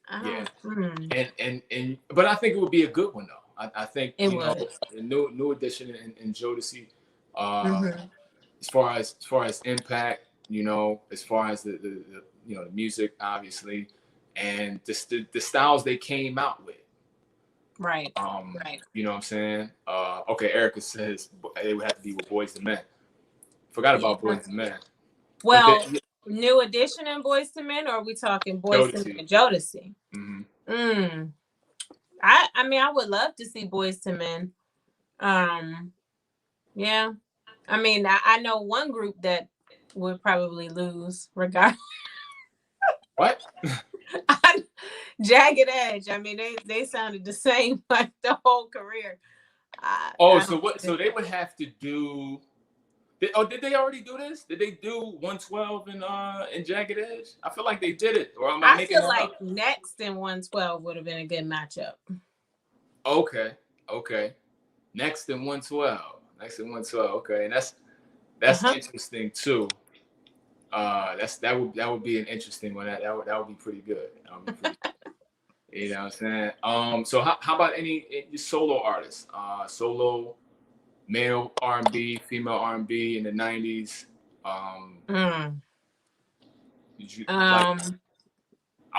And but I think it would be a good one though. I think it would. The New Edition and Jodeci, as far as impact, as far as the the music, obviously, and the styles they came out with. Right. Right. You know what I'm saying? Okay, Erica says it would have to be with Boys II Men. Forgot about Boys II Men. Well, New Edition and Boys II Men, or are we talking Boys II Men and Jodeci? I mean, I would love to see Boys II Men. Yeah. I mean, I know one group that would probably lose regardless. What? Jagged Edge. I mean, they sounded the same like the whole career. So they would have to do. Did they already do this? Did they do 112 and Jagged Edge? I feel like they did it. Or am I making feel like up? Next and 112 would have been a good matchup. Okay. Next and 112. Okay, and that's interesting too. That would be an interesting one. That would be pretty good. You know what I'm saying? So how about any solo artists? Solo male R&B, female R&B in the 90s. I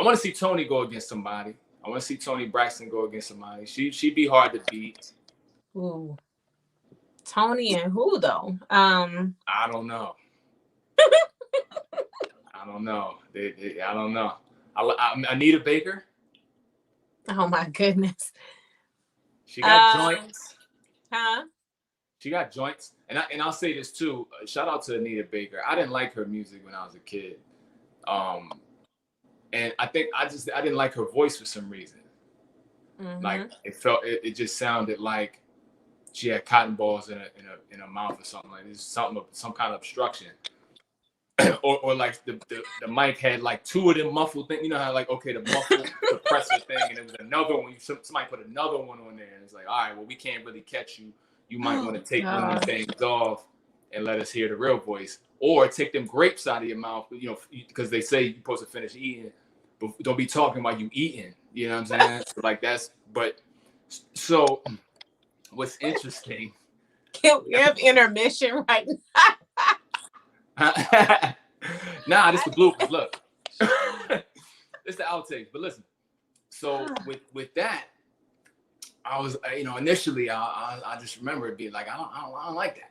want to see Toni go against somebody. I want to see Toni Braxton go against somebody. She'd be hard to beat. Ooh. Toni and who though? I don't know. I don't know. I don't know. Anita Baker. Oh my goodness. She got joints. Huh? She got joints. And I'll say this too. Shout out to Anita Baker. I didn't like her music when I was a kid. And I think I didn't like her voice for some reason. Like it just sounded like she had cotton balls in her mouth or something like this. Some kind of obstruction. or like the mic had like two of them muffled things. You know how like, okay, the muffled suppressor thing, and there was another one. Somebody put another one on there, and it's like, all right, well, we can't really catch you. You might want to take one of these things off and let us hear the real voice, or take them grapes out of your mouth. Because they say you're supposed to finish eating, but don't be talking while you eating. You know what I'm saying? So what's interesting? We have intermission right now. Nah, this is the bloopers. Look, it's the outtakes. But listen, so with that, I was, initially I just remember it being like, I don't like that.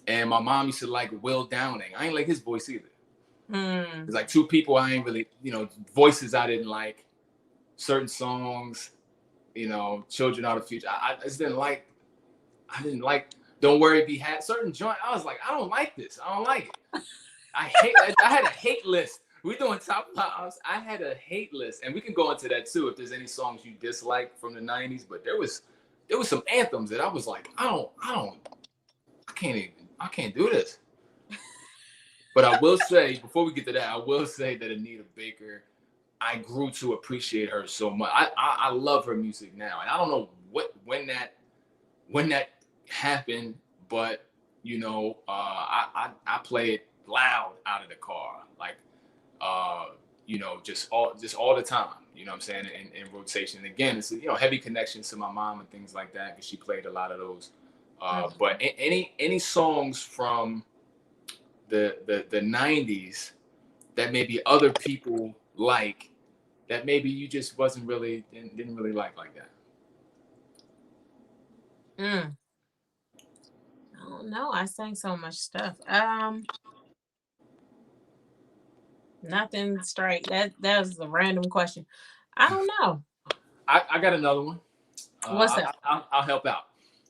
And my mom used to like Will Downing. I ain't like his voice either. There's like two people I ain't really, voices I didn't like. Certain songs, Children of the Future. I just didn't like. I didn't like. Don't Worry, Be Happy. Certain joint, I was like, I don't like this. I don't like it. I had a hate list. We're doing top fives. I had a hate list, and we can go into that too if there's any songs you dislike from the 90s. But there was some anthems that I was like, I can't do this. But I will say, before we get to that, I will say that Anita Baker, I grew to appreciate her so much. I love her music now, and I don't know when that happened, but I play it loud out of the car, like just all the time. You know what I'm saying? In rotation. And again, it's heavy connections to my mom and things like that because she played a lot of those. But any songs from the 90s that maybe other people like, that maybe you just didn't really like that. I don't know. I sang so much stuff. Nothing straight. That was a random question. I don't know. I got another one. What's up? I'll help out.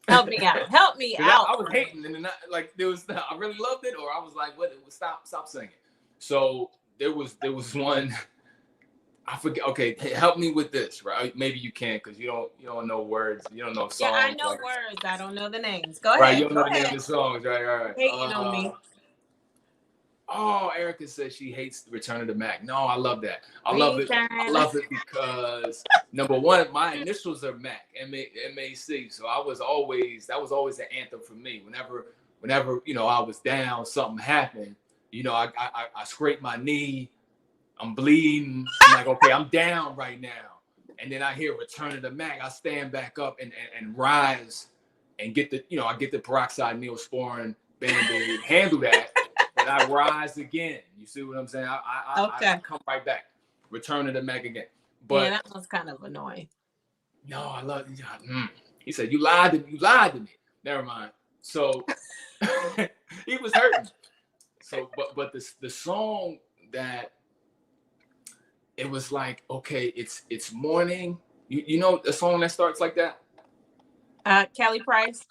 Help me out. Help me out. I was hating, and then like there was, I really loved it, or I was like, what? Stop singing. So there was one. I forget. Okay, help me with this, right? Maybe you can, because you don't know words. You don't know songs. Yeah, I know like, words. I don't know the names. Go right, ahead. you don't know Go the name ahead. of the songs, right. Hating on me. Oh, Erica says she hates Return of the Mac. No, I love that. I love it because number one, my initials are Mac, M-A-C. So that was always an anthem for me. Whenever I was down, something happened. I scraped my knee, I'm bleeding. I'm like, okay, I'm down right now. And then I hear Return of the Mac. I stand back up and rise and get I get the peroxide Neosporin Band-Aid, handle that. And I rise again. You see what I'm saying? I come right back. Return of the Mac again. But yeah, that was kind of annoying. No, I love it. He said, you lied to me. Never mind. So he was hurting. So, but the song that it was like, okay, it's morning. You know the song that starts like that? Kelly Price?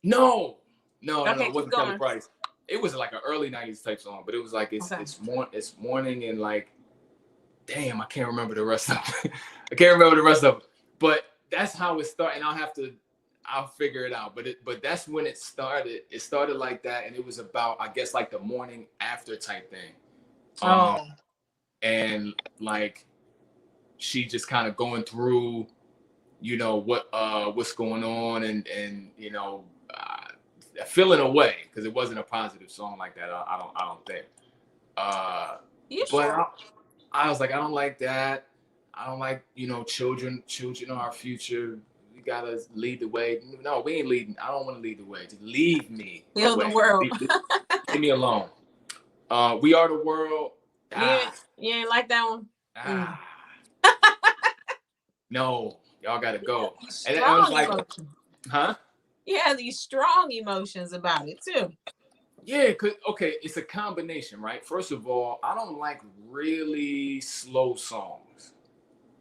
No, it wasn't Kelly Price. It was like an early 90s type song, but it was like it's morning, and like, damn, I can't remember the rest of it. But that's how it started, and I'll figure it out. But that's when it started. It started like that, and it was about, I guess, like the morning after type thing. And like she just kind of going through, what's going on, and feeling away, because it wasn't a positive song like that. I don't think. Sure? I was like, I don't like that. I don't like, children are our future. We gotta lead the way. No, we ain't leading. I don't want to lead the way. Just leave me. Heal the world. Leave me alone. We Are the World. You ain't like that one? No, y'all gotta go. And I was like, emotions. Huh? Yeah, these strong emotions about it too. Yeah, it's a combination, right? First of all, I don't like really slow songs.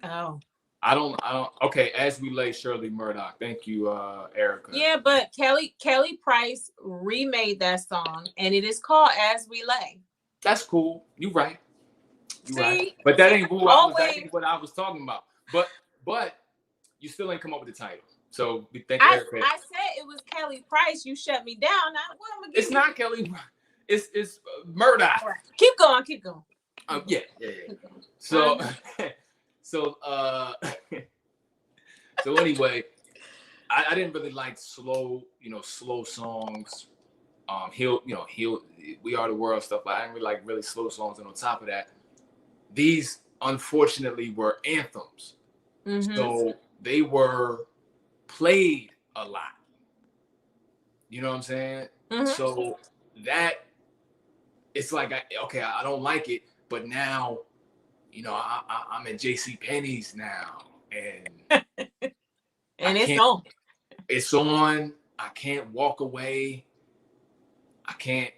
Oh. I don't. Okay, As We Lay, Shirley Murdoch. Thank you, Erica. Yeah, but Kelly Price remade that song, and it is called As We Lay. That's cool. You right. Right. But that ain't what I was talking about. But you still ain't come up with the title. So thank Erica. I said it was Kelly Price. You shut me down. It's not Kelly. It's Murdoch. Right. Keep going. Yeah. So so anyway, I didn't really like slow songs. We Are the World stuff. I didn't really like really slow songs, and on top of that, these unfortunately were anthems. Mm-hmm. So they were played a lot. You know what I'm saying? Mm-hmm. So that it's like, I don't like it, but now, I'm in JCPenney's now, and and it's on. It's on. I can't walk away. I can't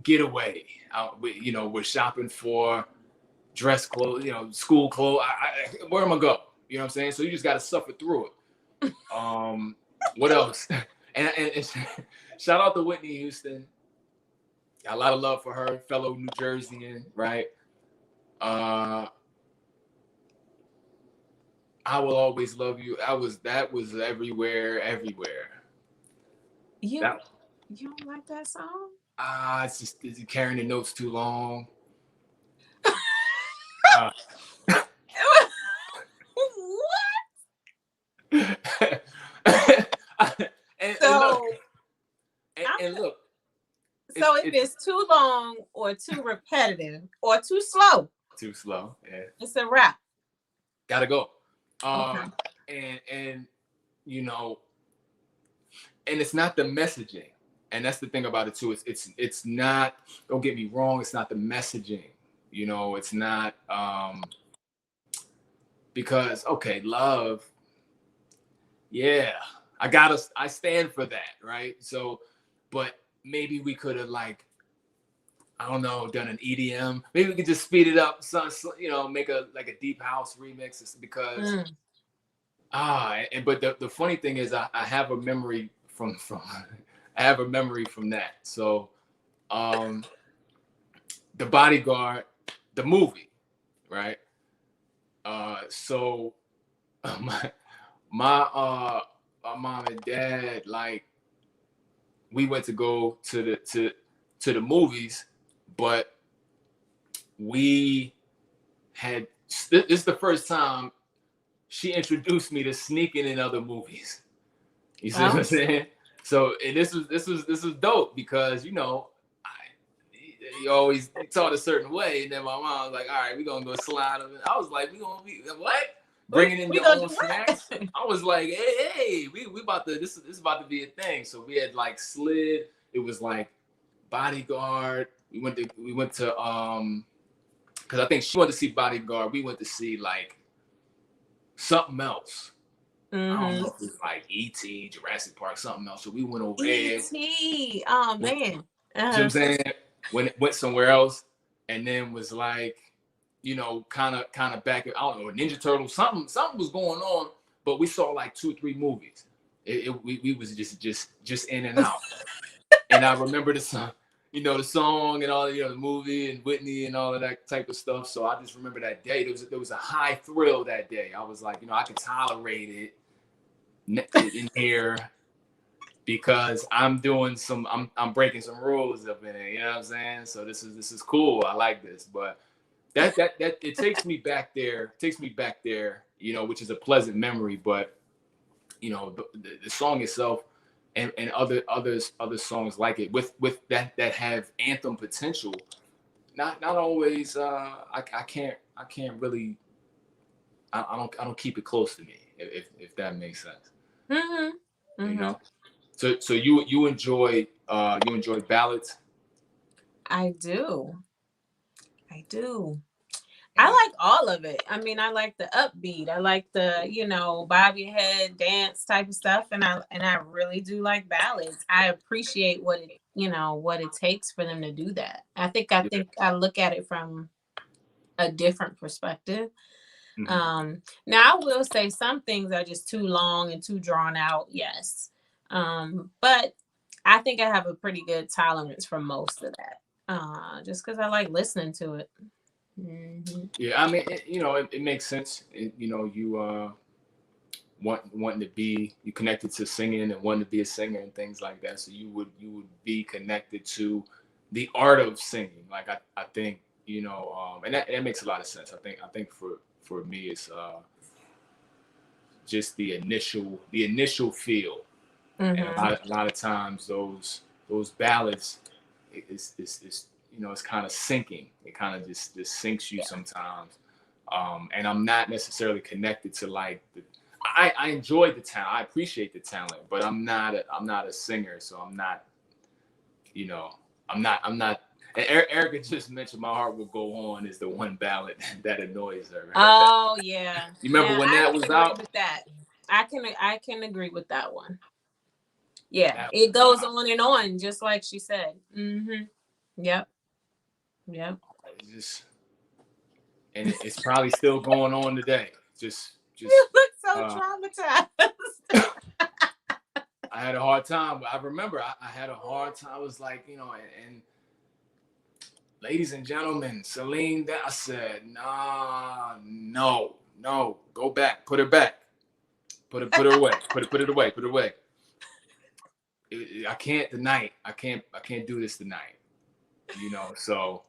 get away. We're shopping for dress clothes, school clothes. Where am I go? You know what I'm saying? So you just got to suffer through it. What else? And shout out to Whitney Houston. Got a lot of love for her, fellow New Jerseyan, right? I Will Always Love You. That was everywhere. You don't like that song? It's just carrying the notes too long. And look. So if it's too long or too repetitive or too slow. Too slow, yeah. It's a wrap. Gotta go. Okay. And and it's not the messaging. And that's the thing about it too. It's not, don't get me wrong, it's not the messaging. It's not because love. Yeah, I stand for that, right? So, but maybe we could have done an EDM. Maybe we could just speed it up, make a deep house remix, because but the funny thing is I have a memory from I have a memory from that. So The Bodyguard, the movie, right? So my my mom and dad, like, we went to go to the movies, but we had, this is the first time she introduced me to sneaking in other movies. You see what I'm saying? So, and this was dope because, you know, you always taught a certain way, and then my mom was like, "All right, we're gonna go slide them." I was like, "We gonna be what? Bringing in your own snacks?" I was like, "Hey, we about to, this is about to be a thing." So we had like slid. It was like Bodyguard. We went to because I think she wanted to see Bodyguard. We went to see like something else. I don't know if it was like E.T., Jurassic Park, something else. So we went over there. E.T. Oh man. You know what I'm saying? Went somewhere else, and then was like, you know, kind of back. I don't know, Ninja Turtles. Something was going on, but we saw like 2-3 movies. We was just in and out. And I remember the song, you know, the song and all, you know, the movie and Whitney and all of that type of stuff. So I just remember that day. There was a high thrill that day. I was like, you know, I can tolerate it in here because I'm doing I'm breaking some rules up in it. You know what I'm saying? So this is cool. I like this, but that it takes me back there. You know, which is a pleasant memory. But you know, the song itself. And other songs like it with that have anthem potential, not always. I can't really. I don't keep it close to me, if that makes sense. Mm-hmm. You know, so you enjoy ballads. I do. I like all of it. I mean, I like the upbeat. I like the, you know, bob your head dance type of stuff, and I really do like ballads. I appreciate what it takes for them to do that. I think I look at it from a different perspective. Mm-hmm. Now I will say some things are just too long and too drawn out. Yes, but I think I have a pretty good tolerance for most of that. Just because I like listening to it. Mm-hmm. Yeah, I mean, it makes sense. You know, you wanting to be you connected to singing and wanting to be a singer and things like that. So you would be connected to the art of singing. Like I think, you know, and that makes a lot of sense. I think for me it's just the initial feel. Mm-hmm. And a lot of times those ballads is you know, it's kind of sinking. It kind of just sinks you sometimes. And I'm not necessarily connected to like I enjoy the talent. I appreciate the talent, but I'm not a singer, so I'm not, you know, I'm not. And Erica just mentioned "My Heart Will Go On" is the one ballad that annoys her. Oh yeah. You remember when that was out? With that. I can agree with that one. Yeah, it goes on and on, just like she said. Mm-hmm. Yep. And it's probably still going on today. Just you look so traumatized. I had a hard time. I remember I had a hard time. I was like, you know, and ladies and gentlemen, Celine, I said, nah, no, go back, put her back, put her away, put it away. I can't tonight. I can't do this tonight. You know, so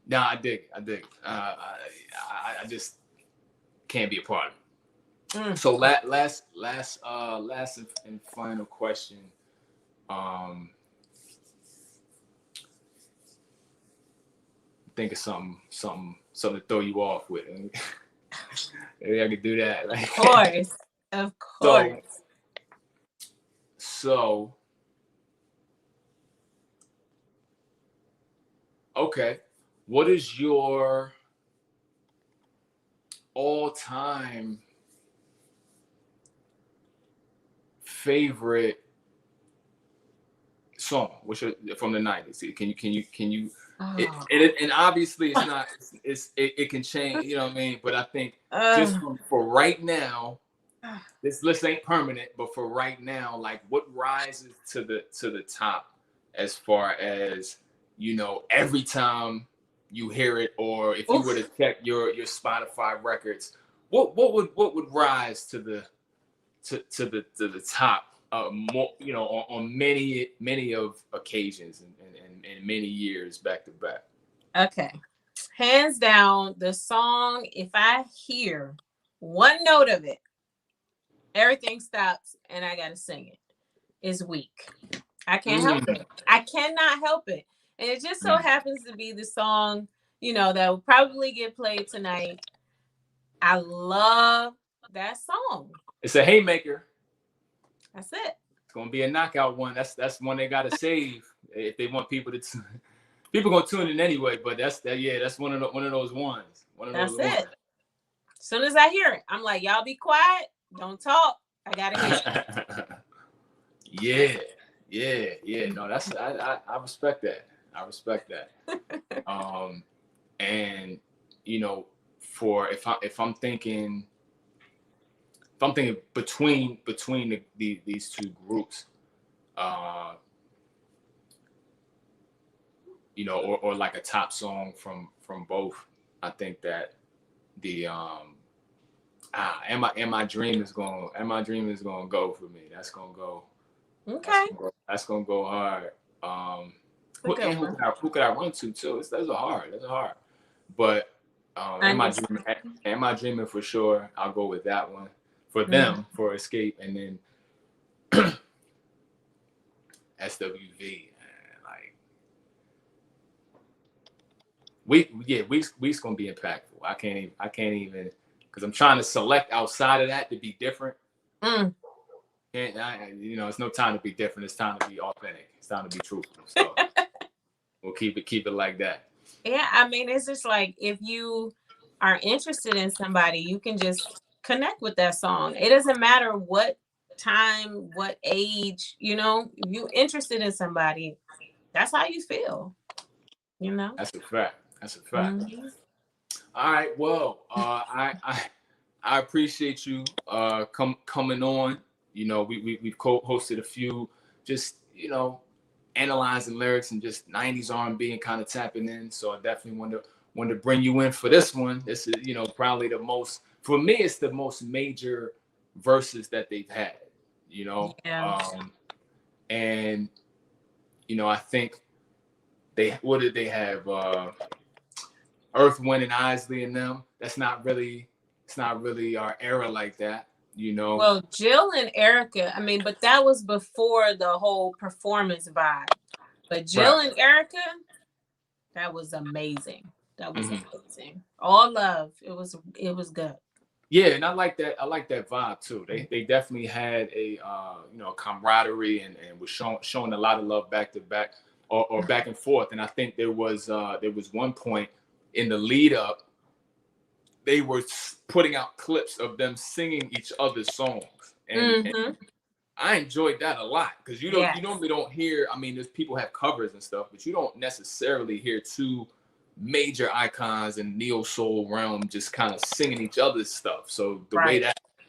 nah, I dig it. I just can't be a part of it. So last and final question. Think of something to throw you off with. Maybe I could do that. Of course. So okay, what is your all-time favorite song? Which from the 90s? Can you? Oh. And obviously it's not. It can change. You know what I mean? But I think just for right now, this list ain't permanent, but for right now, like what rises to the top as far as, you know, every time you hear it, or if you were to check your Spotify records, what would rise to the top, more, you know, on many of occasions and many years back to back? Okay. Hands down, the song, if I hear one note of it, everything stops and I gotta sing it. It's Weak. I can't help it. I cannot help it. And it just so happens to be the song, you know, that will probably get played tonight. I love that song. It's a haymaker. That's it. It's gonna be a knockout one. That's one they gotta save if they want people to. People gonna tune in anyway, but that's one of those ones. That's it. As soon as I hear it, I'm like, y'all be quiet, don't talk. I gotta hear it. Yeah. No, that's I respect that. I respect that. And you know, for if I'm thinking between these two groups, you know, or like a top song from both, I think that the Am I Dream is gonna go for me. That's gonna go. Okay. That's gonna go hard. Who could I run to too? Those are hard. But Am I Dreaming for sure. I'll go with that one for them, for Escape, and then SWV. Week's gonna be impactful. I can't even because I'm trying to select outside of that to be different. And you know, it's no time to be different. It's time to be authentic. It's time to be truthful. So we'll keep it like that. Yeah, I mean, it's just like if you are interested in somebody, you can just connect with that song. It doesn't matter what time, what age, you know, you interested in somebody, that's how you feel. You know? That's a fact. All right. Well, I appreciate you coming on. You know, we've co-hosted a few, just, you know, analyzing lyrics and just 90s R&B and kind of tapping in. So I definitely wanted to bring you in for this one. This is, you know, probably the most, for me, it's the most major verses that they've had, you know. Yeah. And, you know, I think what did they have? Earth, Wind, and Isley in them. It's not really our era like that, you know. Well, Jill and Erica, I mean, but that was before the whole performance vibe. But Jill and Erica, that was amazing. That was amazing. All love. It was good. Yeah, and I like that vibe too. They definitely had a you know, camaraderie and was showing a lot of love back to back or back and forth. And I think there was one point in the lead up, they were putting out clips of them singing each other's songs, and I enjoyed that a lot because you normally don't hear. I mean, there's people have covers and stuff, but you don't necessarily hear two major icons in neo soul realm just kind of singing each other's stuff. So the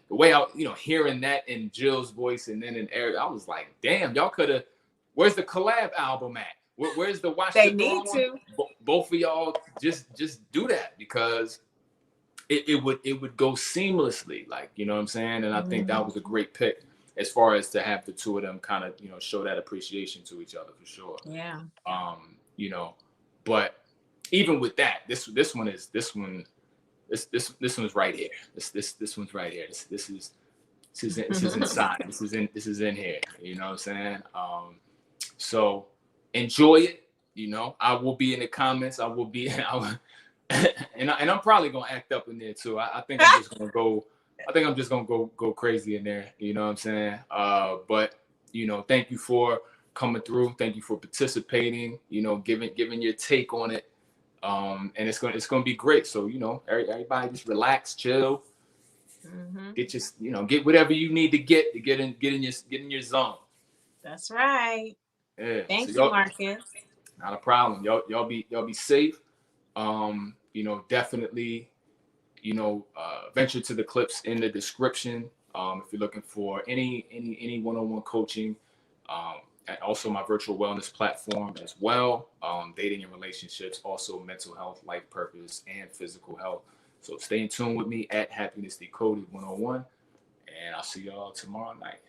way I, you know, hearing that in Jill's voice and then in Eric, I was like, damn, y'all could have. Where's the collab album at? Where's the Watch They the need Throne? to. Both of y'all just do that because it would go seamlessly, like, you know what I'm saying? And I think that was a great pick as far as to have the two of them kind of, you know, show that appreciation to each other for sure. Yeah. You know, but even with that, this one's right here. This one's right here. This is inside. This is in here. You know what I'm saying? So enjoy it. You know, I will be in the comments. And I'm probably gonna act up in there too. I think I'm just gonna go. I think I'm just gonna go crazy in there. You know what I'm saying? But you know, thank you for coming through. Thank you for participating. You know, giving your take on it. And it's gonna be great. So you know, everybody just relax, chill. Get whatever you need to get in your zone. That's right. Yeah. Thank you, Marcus. Not a problem. Y'all be safe. You know, definitely, you know, venture to the clips in the description. If you're looking for any one-on-one coaching, and also my virtual wellness platform as well, dating and relationships, also mental health, life purpose, and physical health. So stay in tune with me at Happiness Decoded 101, and I'll see y'all tomorrow night.